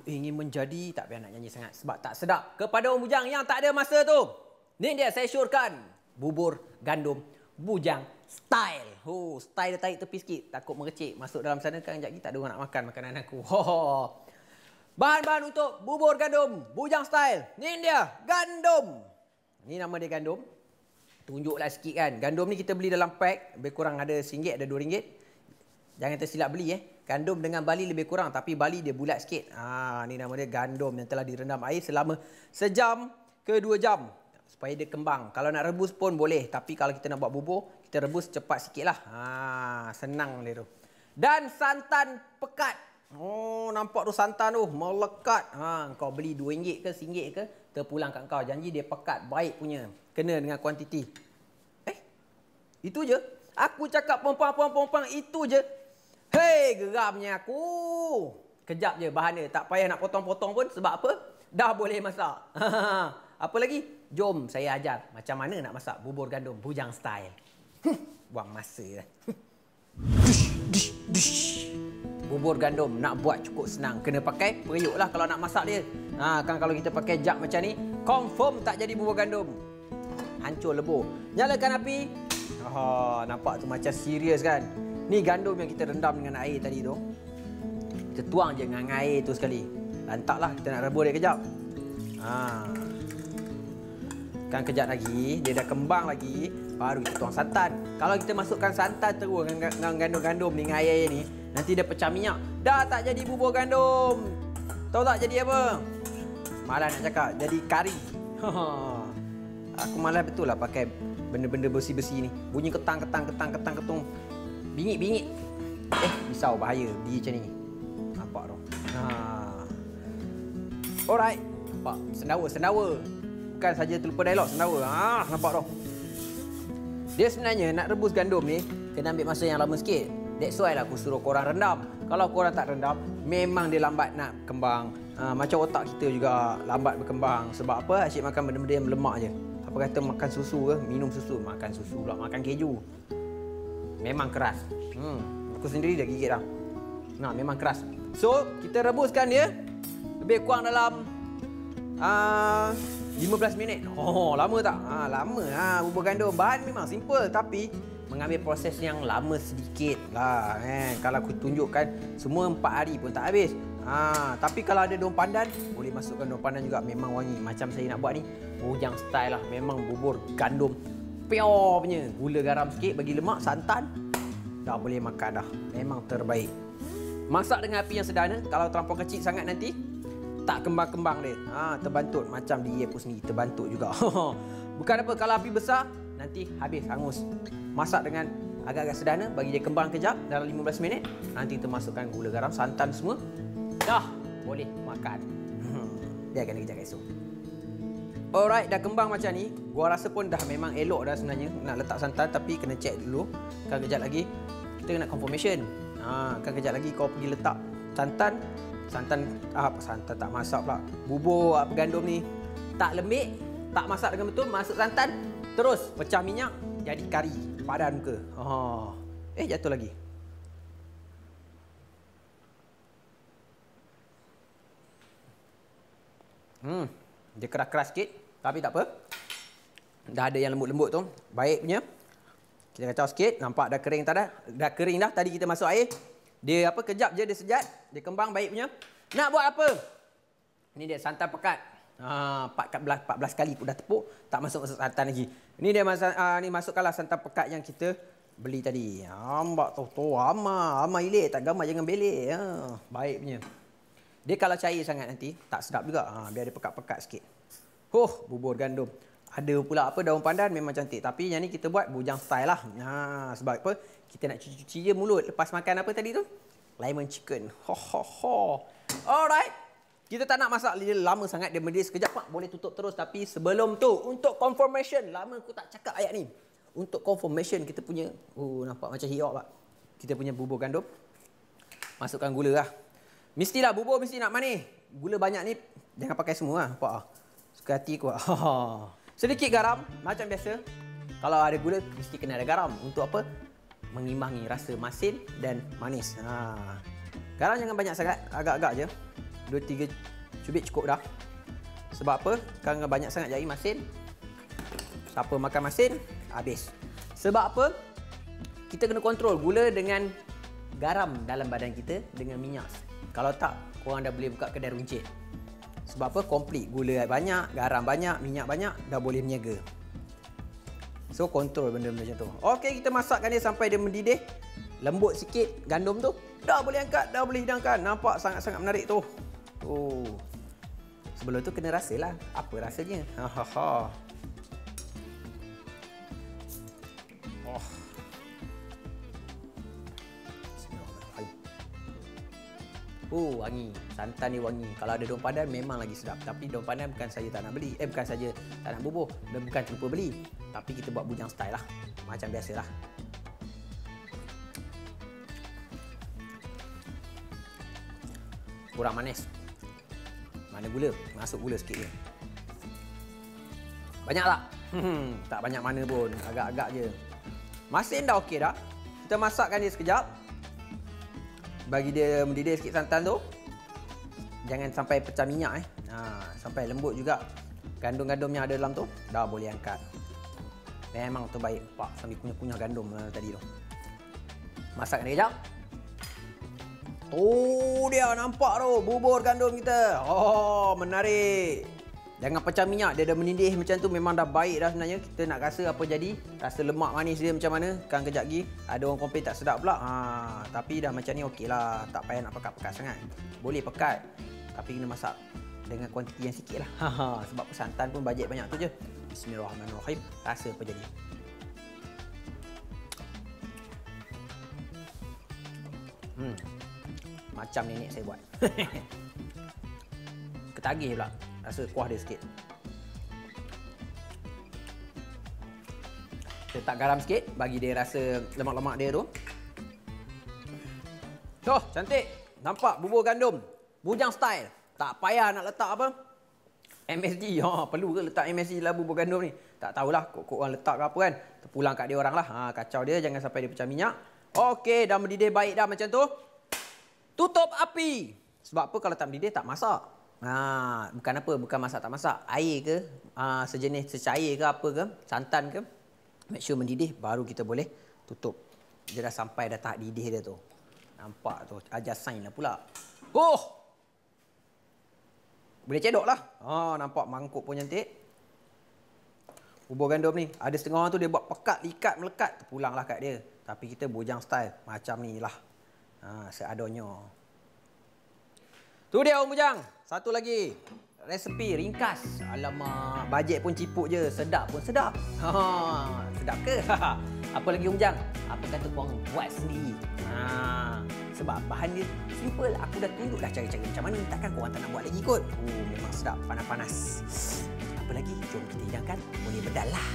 ingin menjadi, tak payah nak nyanyi sangat sebab tak sedap. Kepada orang bujang yang tak ada masa tu, ni dia saya syorkan bubur gandum bujang style. Style dia tarik tepi sikit, takut merecik. Masuk dalam sana kan sekejap lagi tak ada orang nak makan makanan aku. Bahan-bahan untuk bubur gandum bujang style. Ni dia gandum. Ni nama dia gandum. Tunjuklah sikit kan. Gandum ni kita beli dalam pack, lebih kurang ada RM1, ada RM2. Jangan tersilap beli Gandum dengan bali lebih kurang, tapi bali dia bulat sikit. Ni nama dia gandum yang telah direndam air selama sejam ke 2 jam supaya dia kembang. Kalau nak rebus pun boleh, tapi kalau kita nak buat bubur, kita rebus cepat sikit lah. Senang dia tu. Dan santan pekat. Nampak tu santan tu melekat. Kau beli RM2 ke RM1 ke, terpulang kat kau. Janji dia pekat, baik punya. Kena dengan kuantiti. Itu je. Aku cakap pompang-pompang itu je. Hei, geramnya aku. Kejap je bahan dia. Tak payah nak potong-potong pun. Sebab apa? Dah boleh masak. Apa lagi? Jom saya ajar macam mana nak masak bubur gandum bujang style. Buang masa lah. Bubur gandum nak buat cukup senang. Kena pakai periuk lah kalau nak masak dia. Kan kalau kita pakai jug macam ni, confirm tak jadi bubur gandum. Hancur lebur. Nyalakan api. Nampak tu macam serius kan. Ni gandum yang kita rendam dengan air tadi tu. Kita tuang je dengan air tu sekali. Lantaklah kita nak rebus dia kejap. Kan kejap lagi, dia dah kembang lagi, baru kita tuang santan. Kalau kita masukkan santan terus dengan gandum-gandum ni, dengan air ni, nanti dia pecah minyak. Dah tak jadi bubur gandum. Tahu tak jadi apa? Malah nak cakap, jadi kari. Aku malas betul lah pakai benda-benda besi-besi ni. Bunyi ketang. Bingit. Risau, bahaya biji macam ni. Nampak tu. Alright. Nampak? Sendawa. Bukan saja terlupa dialog, sendawa. Nampak tu. Dia sebenarnya nak rebus gandum ni, kena ambil masa yang lama sikit. That's why lah aku suruh korang rendam. Kalau korang tak rendam, memang dia lambat nak kembang. Macam otak kita juga lambat berkembang. Sebab apa? Asyik makan benda-benda yang berlemak je. Apa kata makan susu ke? Minum susu. Makan susu pula. Makan keju. Memang keras. Aku sendiri dah gigit dah. Memang keras. So, kita rebuskan dia. Lebih kurang dalam 15 minit. Lama tak? Lama. Bubur gandum. Bahan memang simple. Tapi mengambil proses yang lama sedikit lah. Kalau aku tunjukkan semua 4 hari pun tak habis. Tapi kalau ada daun pandan, boleh masukkan daun pandan juga. Memang wangi. Macam saya nak buat ni, bujang style lah. Memang bubur gandum pure punya. Gula garam sikit, bagi lemak, santan. Dah boleh makan dah. Memang terbaik. Masak dengan api yang sederhana. Kalau terlampau kecil sangat nanti tak kembang-kembang dia. Terbantut. Macam di Epus ni, terbantut juga. Bukan apa, kalau api besar, nanti habis, hangus. Masak dengan agak-agak sederhana, bagi dia kembang kejap dalam 15 minit. Nanti kita masukkan gula garam, santan semua. Dah boleh makan. Biarkan dia kejap esok. Alright, dah kembang macam ni. Gua rasa pun dah memang elok dah sebenarnya. Nak letak santan, tapi kena check dulu. Kan kejap lagi kita nak confirmation. Kan kejap lagi kau pergi letak santan. Santan tak masak pula. Bubur gandum ni tak lembik, tak masak dengan betul, masuk santan, terus pecah minyak, jadi kari padan muka. Jatuh lagi. Dia keras-keras sikit, tapi tak apa. Dah ada yang lembut-lembut tu. Baik punya. Kita kacau sikit. Nampak dah kering tak dah? Dah kering dah. Tadi kita masuk air. Dia kejap je dia sejat. Dia kembang baik punya. Nak buat apa? Ini dia santan pekat. 14 kali pun dah tepuk. Tak masuk santan lagi. Ini dia ni masukkanlah santan pekat yang kita beli tadi. Nampak tu. Ama ilik. Tak gambar jangan belik. Baik punya. Dia kalau cair sangat nanti tak sedap juga. Biar dia pekat-pekat sikit. Bubur gandum. Ada pula daun pandan memang cantik. Tapi yang ni kita buat bujang style lah. Sebab apa? Kita nak cuci-cuci je mulut lepas makan apa tadi tu? Lemon chicken. Alright. Kita tak nak masak dia lama sangat. Dia mendidih sekejap pak. Boleh tutup terus. Tapi sebelum tu, untuk confirmation. Lama aku tak cakap ayat ni. Untuk confirmation kita punya. Nampak macam hiok pak. Kita punya bubur gandum. Masukkan gula lah. Mestilah bubur mesti nak manis. Gula banyak ni jangan pakai semua lah. Nampak lah. Suka hati aku lah. Sedikit garam, macam biasa. Kalau ada gula, mesti kena ada garam. Untuk apa? Mengimbangi rasa masin dan manis. Garam jangan banyak sangat, agak-agak je. 2-3 cubit cukup dah. Sebab apa? Kerana banyak sangat jari masin. Siapa makan masin, habis. Sebab apa? Kita kena kontrol gula dengan garam dalam badan kita dengan minyak. Kalau tak, korang dah boleh buka kedai runcit. Sebab apa? Komplit. Gula banyak, garam banyak, minyak banyak, dah boleh berniaga. So, kontrol benda-benda macam tu. Okey, kita masakkan dia sampai dia mendidih. Lembut sikit gandum tu. Dah boleh angkat, dah boleh hidangkan. Nampak sangat-sangat menarik tu. Oh. Sebelum tu kena rasalah. Apa rasanya? Oh. Oh, wangi. Santan ni wangi. Kalau ada daun pandan memang lagi sedap. Tapi daun pandan bukan saja tak nak beli. Bukan saja tak nak bubuh. Dan bukan terlupa beli. Tapi kita buat bujang style lah. Macam biasalah. Kurang manis. Mana gula? Masuk gula sikit je. Banyak tak? Tak banyak mana pun. Agak-agak je. Masin dah okey dah. Kita masakkan dia sekejap. Bagi dia mendidih sikit santan tu. Jangan sampai pecah minyak sampai lembut juga gandum-gandum yang ada dalam tu. Dah boleh angkat. Memang terbaik. Pak sambil kunyah-kunyah gandum tadi tu. Masakkan dia kejap. Oh, dia nampak tu bubur gandum kita. Oh, menarik. Jangan pecah minyak. Dia dah mendidih macam tu memang dah baik dah sebenarnya. Kita nak rasa apa jadi. Rasa lemak manis dia macam mana. Kan kejap lagi ada orang komplain tak sedap pula. Tapi dah macam ni okey lah. Tak payah nak pekat-pekat sangat. Boleh pekat. Tapi kena masak dengan kuantiti yang sikit lah. Sebab santan pun bajet banyak tu je. Bismillahirrahmanirrahim. Rasa apa jadi. Macam nenek saya buat. Ketagih pula. Rasa kuah dia sikit. Letak garam sikit. Bagi dia rasa lemak-lemak dia tu. Tuh, cantik. Nampak bubur gandum. Bujang style. Tak payah nak letak apa. MSG. Perlu ke letak MSG dalam bubur gandum ni? Tak tahulah. Kok orang letak ke apa kan. Terpulang kat dia orang lah. Kacau dia. Jangan sampai dia pecah minyak. Okey, dah mendidih baik dah macam tu. Tutup api. Sebab apa kalau tak mendidih tak masak. Bukan apa, bukan masak tak masak. Air ke, sejenis secair ke apa ke, santan ke. Make sure mendidih baru kita boleh tutup. Dia dah sampai dah tahap didih dia tu. Nampak tu, ajar sains lah pula. Boleh cedok lah. Nampak mangkuk pun cantik. Bubur gandum ni, ada setengah orang tu dia buat pekat, likat, melekat. Terpulanglah kat dia. Tapi kita bujang style, macam ni lah. Seadanya. Tu dia orang bujang. Satu lagi. Resepi ringkas. Alamak, bajet pun ciput je. Sedap pun sedap. Sedap ke? Apa lagi bujang? Apa kata korang buat sendiri? Sebab bahan dia simple. Aku dah tunjuk dah cara-cara macam mana. Takkan korang tak nak buat lagi kot. Memang sedap. Panas-panas. Apa lagi? Jom kita hidangkan. Boleh bedal lah.